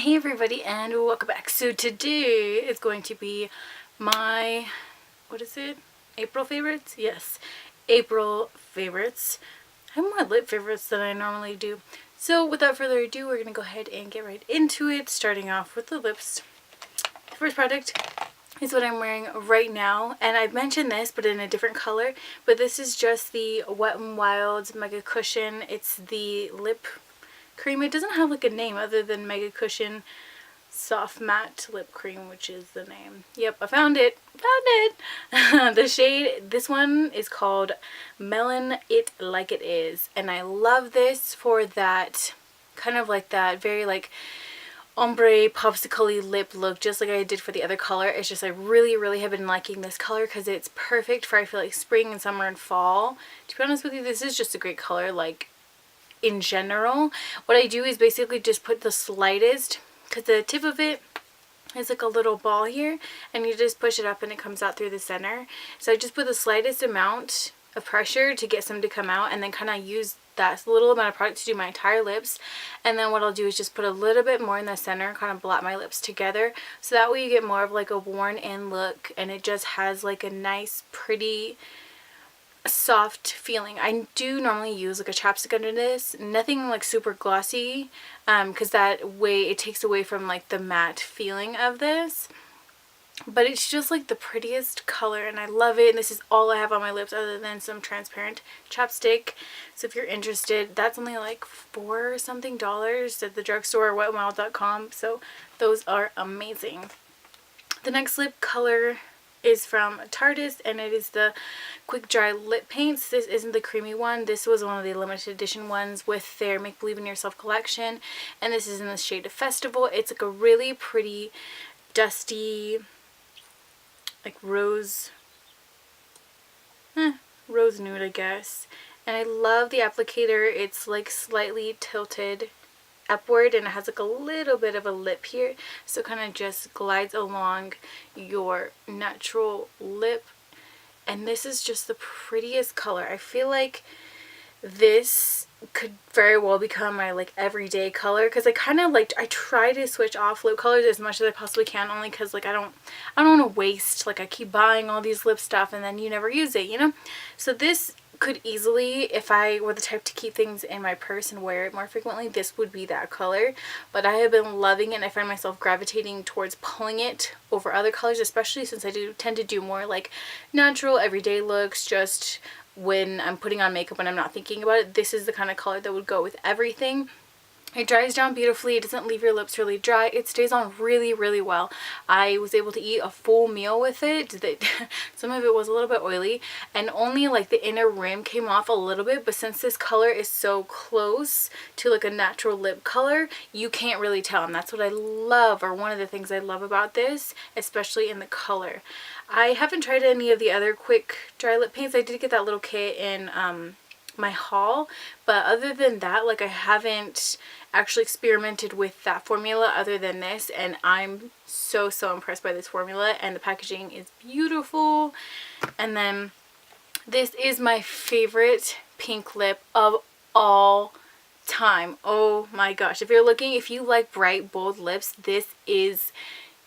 Hey everybody, and welcome back. So today is going to be my, what is it? April favorites? Yes, April favorites. I have more lip favorites than I normally do. So without further ado, we're going to go ahead and get right into it, starting off with the lips. The first product is what I'm wearing right now, and I've mentioned this but in a different color, but this is just the Wet n Wild Mega Cushion. It's the lip cream. It doesn't have like a name other than Mega Cushion Soft Matte Lip Cream, which is the name. Yep, I found it. The shade, this one is called Melon It Like It Is, and I love this for that kind of like that very like ombre popsicle-y lip look, just like I did for the other color. It's just I really have been liking this color because it's perfect for, I feel like, spring and summer and fall. To be honest with you, this is just a great color, like in general. What I do is basically just put the slightest, because the tip of it is like a little ball here, and you just push it up and it comes out through the center. So I just put the slightest amount of pressure to get some to come out, and then kind of use that little amount of product to do my entire lips. And then what I'll do is just put a little bit more in the center, kind of blot my lips together, so that way you get more of like a worn in look, and it just has like a nice pretty soft feeling. I do normally use like a chapstick under this, nothing like super glossy, because that way it takes away from like the matte feeling of this. But it's just like the prettiest color, and I love it. And this is all I have on my lips other than some transparent chapstick. So if you're interested, that's only like $4 something at the drugstore or wetnwild.com. So those are amazing. The next lip color is from Tarteist, and it is the Quick Dry Lip Paints. This isn't the creamy one. This was one of the limited edition ones with their Make Believe in Yourself collection, and this is in the shade of Festival. It's like a really pretty dusty like rose nude, I guess. And I love the applicator. It's like slightly tilted upward, and it has like a little bit of a lip here, so it kind of just glides along your natural lip. And this is just the prettiest color. I feel like this could very well become my like everyday color, because I kind of like, I try to switch off lip colors as much as I possibly can, only because like I don't want to waste, like I keep buying all these lip stuff and then you never use it, you know. So this could easily, if I were the type to keep things in my purse and wear it more frequently, this would be that color. But I have been loving it, and I find myself gravitating towards pulling it over other colors, especially since I do tend to do more like natural everyday looks just when I'm putting on makeup and I'm not thinking about it. This is the kind of color that would go with everything. It dries down beautifully. It doesn't leave your lips really dry. It stays on really well. I was able to eat a full meal with it. Some of it was a little bit oily, and only like the inner rim came off a little bit, but since this color is so close to like a natural lip color, you can't really tell, and that's what I love, or one of the things I love about this, especially in the color. I haven't tried any of the other quick dry lip paints. I did get that little kit in my haul, but other than that, like I haven't actually experimented with that formula other than this, and I'm so impressed by this formula, and the packaging is beautiful. And then this is my favorite pink lip of all time. Oh my gosh, if you like bright bold lips, this is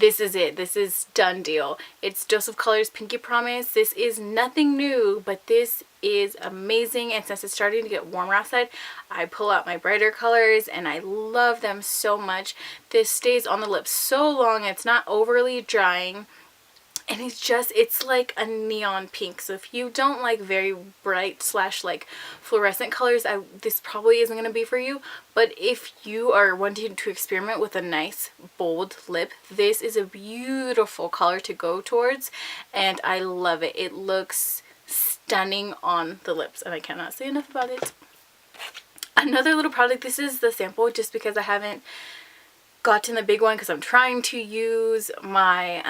it. This is done deal. It's Joseph Colors Pinky Promise. This is nothing new, but this is amazing. And since it's starting to get warmer outside, I pull out my brighter colors, and I love them so much. This stays on the lips so long. It's not overly drying. And it's like a neon pink. So if you don't like very bright / like fluorescent colors, this probably isn't going to be for you. But if you are wanting to experiment with a nice bold lip, this is a beautiful color to go towards, and I love it. It looks stunning on the lips, and I cannot say enough about it. Another little product, this is the sample, just because I haven't gotten the big one, because I'm trying to use my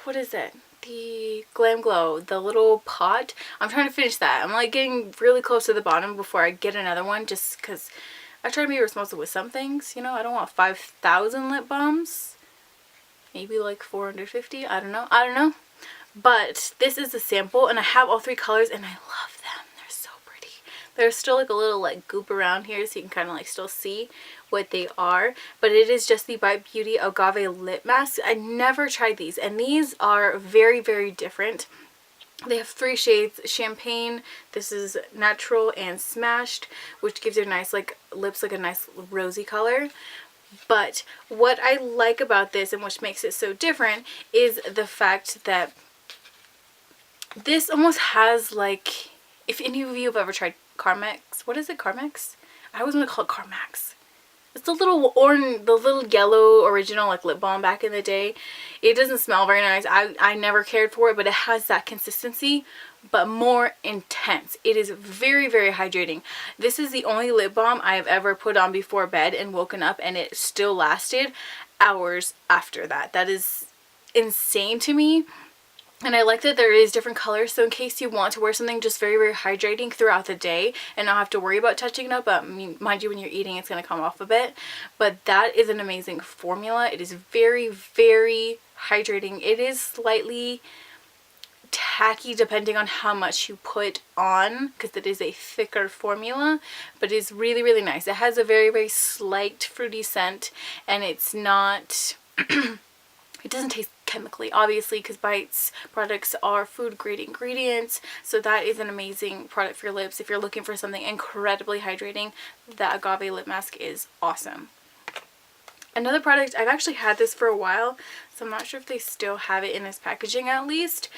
what is it? The Glam Glow, the little pot. I'm trying to finish that. I'm like getting really close to the bottom before I get another one, just because I try to be responsible with some things, you know. I don't want 5,000 lip balms. Maybe like 450. I don't know. But this is a sample, and I have all three colors, and I love them. They're so pretty. There's still like a little like goop around here, so you can kind of like still see what they are, but it is just the Bite Beauty Agave Lip Mask. I never tried these, and these are very, very different. They have 3 shades: Champagne, this is Natural, and Smashed, which gives your nice like lips like a nice rosy color. But what I like about this and which makes it so different is the fact that this almost has like, if any of you have ever tried Carmex, what is it, Carmex? I always want to call it Carmax. It's the little orange, the little yellow original like lip balm back in the day. It doesn't smell very nice. I never cared for it, but it has that consistency, but more intense. It is very, very hydrating. This is the only lip balm I have ever put on before bed and woken up and it still lasted hours after that. That is insane to me. And I like that there is different colors, so in case you want to wear something just very, very hydrating throughout the day and not have to worry about touching it up, but mind you, when you're eating it's going to come off a bit. But that is an amazing formula. It is very, very hydrating. It is slightly tacky depending on how much you put on, because it is a thicker formula, but it's really, really nice. It has a very, very slight fruity scent, and it's not it doesn't taste chemically, obviously, because Bite's products are food grade ingredients, so that is an amazing product for your lips. If you're looking for something incredibly hydrating, the Agave lip mask is awesome. Another product, I've actually had this for a while, so I'm not sure if they still have it in this packaging at least,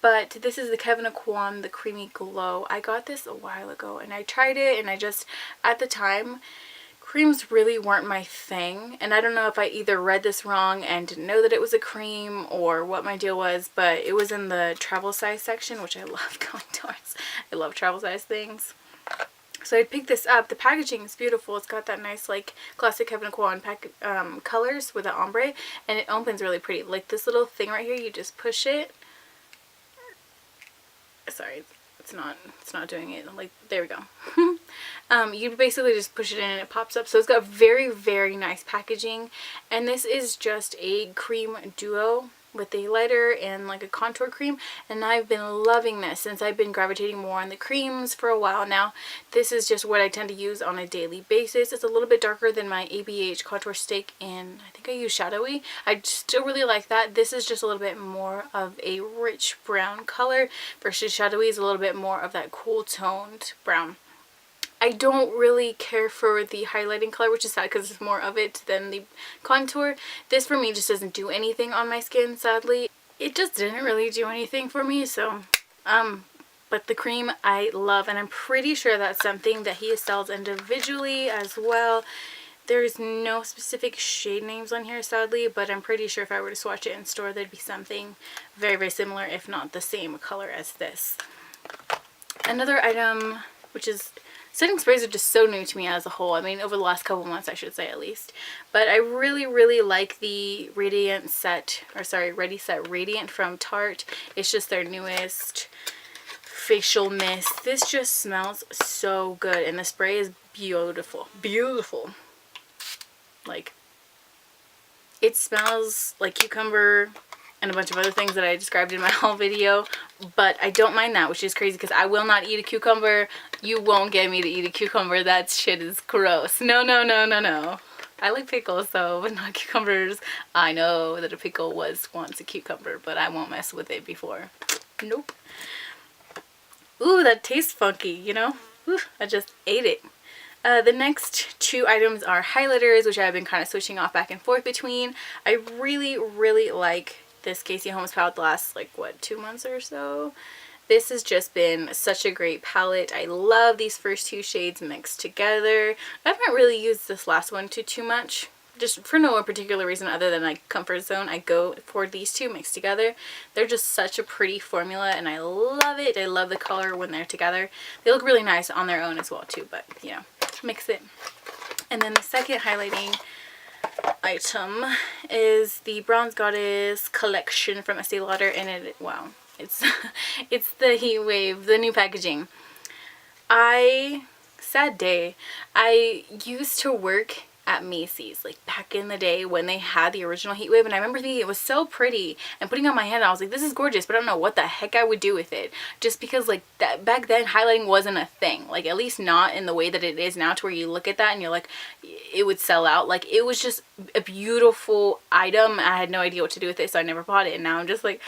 but this is the Kevin Aucoin, the Creamy Glow. I got this a while ago and I tried it, and I just, at the time, creams really weren't my thing, and I don't know if I either read this wrong and didn't know that it was a cream or what my deal was, but it was in the travel size section, which I love going towards. I love travel size things. So I picked this up. The packaging is beautiful. It's got that nice like classic Kevin Aucoin colors with the ombre, and it opens really pretty. Like this little thing right here, you just push it. Sorry, it's not doing it. Like, there we go. You basically just push it in and it pops up. So it's got very, very nice packaging, and this is just a cream duo with a lighter and like a contour cream, and I've been loving this since I've been gravitating more on the creams for a while now. This is just what I tend to use on a daily basis. It's a little bit darker than my ABH contour stick, and I think I use Shadowy. I still really like that. This is just a little bit more of a rich brown color versus Shadowy is a little bit more of that cool toned brown. I don't really care for the highlighting color, which is sad because there's more of it than the contour. This for me just doesn't do anything on my skin, sadly. It just didn't really do anything for me, so but the cream I love, and I'm pretty sure that's something that he sells individually as well. There's no specific shade names on here, sadly, but I'm pretty sure if I were to swatch it in store, there'd be something very, very similar, if not the same color as this. Another item, which is, setting sprays are just so new to me as a whole. I mean, over the last couple months, I should say, at least. But I really, really like the Ready Set Radiant from Tarte. It's just their newest facial mist. This just smells so good, and the spray is beautiful. Beautiful. Like, it smells like cucumber and a bunch of other things that I described in my haul video, but I don't mind that, which is crazy because I will not eat a cucumber. You won't get me to eat a cucumber. That shit is gross. No, no, no, no, no. I like pickles though, but not cucumbers. I know that a pickle was once a cucumber, but I won't mess with it before. Nope. Ooh, that tastes funky, you know? Ooh, I just ate it. The next 2 items are highlighters, which I've been kind of switching off back and forth between. I really, really like this Casey Holmes palette the last, like, what, 2 months or so. This has just been such a great palette. I love these first 2 shades mixed together. I haven't really used this last one too much, just for no particular reason other than like comfort zone. I go for these 2 mixed together. They're just such a pretty formula, and I love it. I love the color when they're together. They look really nice on their own as well too, but you know, mix it. And then the second highlighting item is the Bronze Goddess collection from Estee Lauder, and it, wow, it's it's the Heat Wave, the new packaging. Sad day. I used to work at Macy's, like back in the day when they had the original heat wave, and I remember thinking it was so pretty and putting it on my hand. I was like, this is gorgeous, but I don't know what the heck I would do with it, just because like that back then highlighting wasn't a thing, like at least not in the way that it is now, to where you look at that and you're like, it would sell out. Like it was just a beautiful item. I had no idea what to do with it, so I never bought it, and now I'm just like,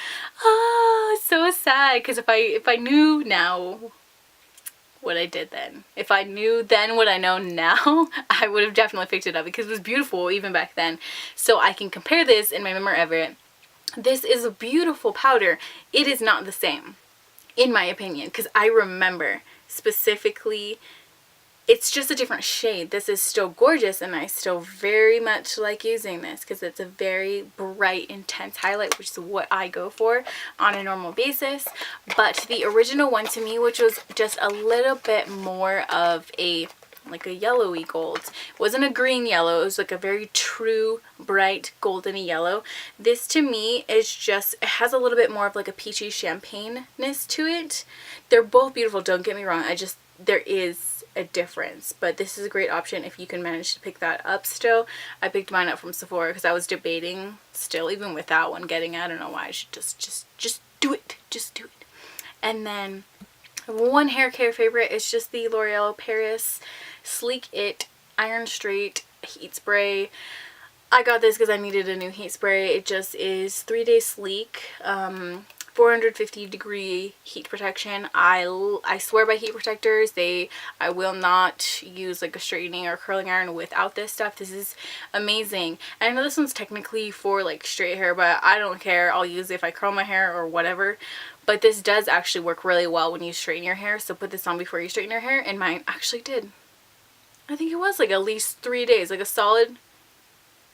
oh, it's so sad, because if I knew now what I did then, if I knew then what I know now, I would have definitely picked it up, because it was beautiful even back then. So I can compare this in my memory of it. This is a beautiful powder. It is not the same, in my opinion, because I remember specifically, it's just a different shade. This is still gorgeous, and I still very much like using this because it's a very bright, intense highlight, which is what I go for on a normal basis. But the original one to me, which was just a little bit more of a like a yellowy gold. It wasn't a green yellow, it was like a very true, bright, goldeny yellow. This to me is just, it has a little bit more of like a peachy champagne-ness to it. They're both beautiful, don't get me wrong, there is a difference, but this is a great option if you can manage to pick that up still. I picked mine up from Sephora because I was debating still, even with that one, getting it. I don't know why. I should just do it. Just do it. And then one hair care favorite is just the L'Oreal Paris Sleek It Iron Straight Heat Spray. I got this because I needed a new heat spray. It just is 3-day sleek. 450-degree heat protection. I swear by heat protectors. I will not use like a straightening or curling iron without this stuff. This is amazing. And I know this one's technically for like straight hair, but I don't care. I'll use it if I curl my hair or whatever. But this does actually work really well when you straighten your hair. So put this on before you straighten your hair. And mine actually did. I think it was like at least 3 days, like a solid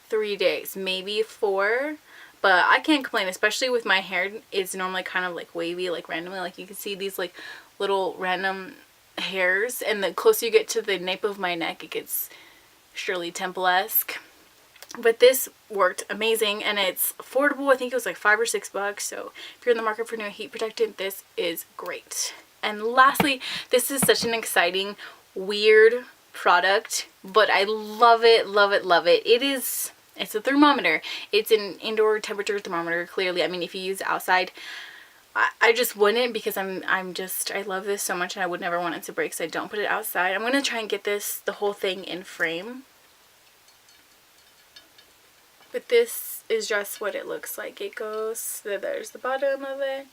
3 days, maybe 4. But I can't complain, especially with my hair. It's normally kind of like wavy, like randomly. Like you can see these like little random hairs. And the closer you get to the nape of my neck, it gets Shirley Temple-esque. But this worked amazing, and it's affordable. I think it was like $5 or $6. So if you're in the market for new heat protectant, this is great. And lastly, this is such an exciting, weird product, but I love it, love it, love it. It's a thermometer. It's an indoor temperature thermometer, clearly. I mean, if you use it outside, I just wouldn't, because I love this so much, and I would never want it to break, so I don't put it outside. I'm going to try and get the whole thing in frame. But this is just what it looks like. It goes, there's the bottom of it.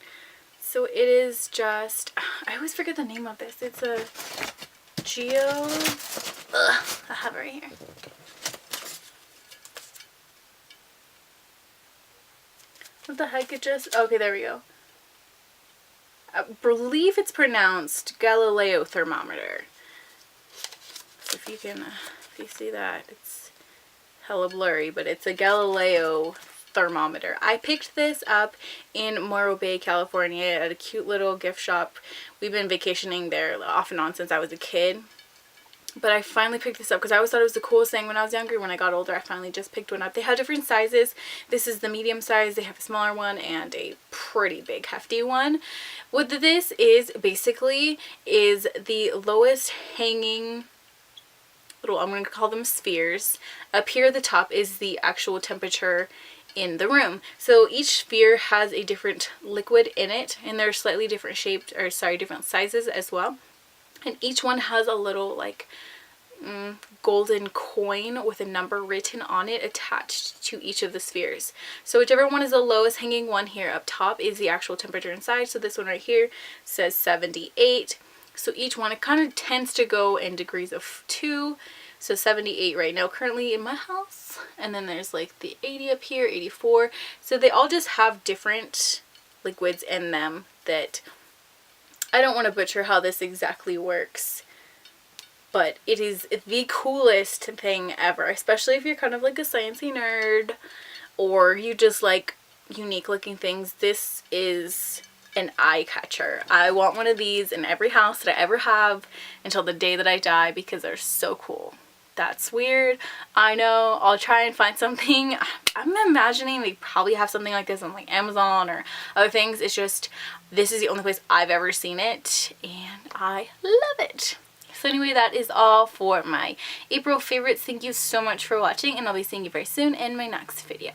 So it is just, I always forget the name of this. It's a I have it right here. What the heck, okay, there we go. I believe it's pronounced Galileo Thermometer. If you see that, it's hella blurry, but it's a Galileo Thermometer. I picked this up in Morro Bay, California at a cute little gift shop. We've been vacationing there off and on since I was a kid. But I finally picked this up because I always thought it was the coolest thing when I was younger. When I got older, I finally just picked one up. They have different sizes. This is the medium size. They have a smaller one and a pretty big hefty one. What this is basically is the lowest hanging little, I'm going to call them spheres. Up here at the top is the actual temperature in the room. So each sphere has a different liquid in it, and they're slightly different shaped, or sorry, different sizes as well. And each one has a little like golden coin with a number written on it attached to each of the spheres. So whichever one is the lowest hanging one here up top is the actual temperature inside. So this one right here says 78. So each one, it kind of tends to go in degrees of 2. So 78 right now currently in my house. And then there's like the 80 up here, 84. So they all just have different liquids in them that I don't want to butcher how this exactly works, but it is the coolest thing ever, especially if you're kind of like a sciencey nerd or you just like unique looking things. This is an eye catcher. I want one of these in every house that I ever have until the day that I die because they're so cool. That's weird, I know. I'll try and find something. I'm imagining they probably have something like this on like Amazon or other things. It's just, this is the only place I've ever seen it and I love it. So anyway, that is all for my April favorites. Thank you so much for watching, and I'll be seeing you very soon in my next video.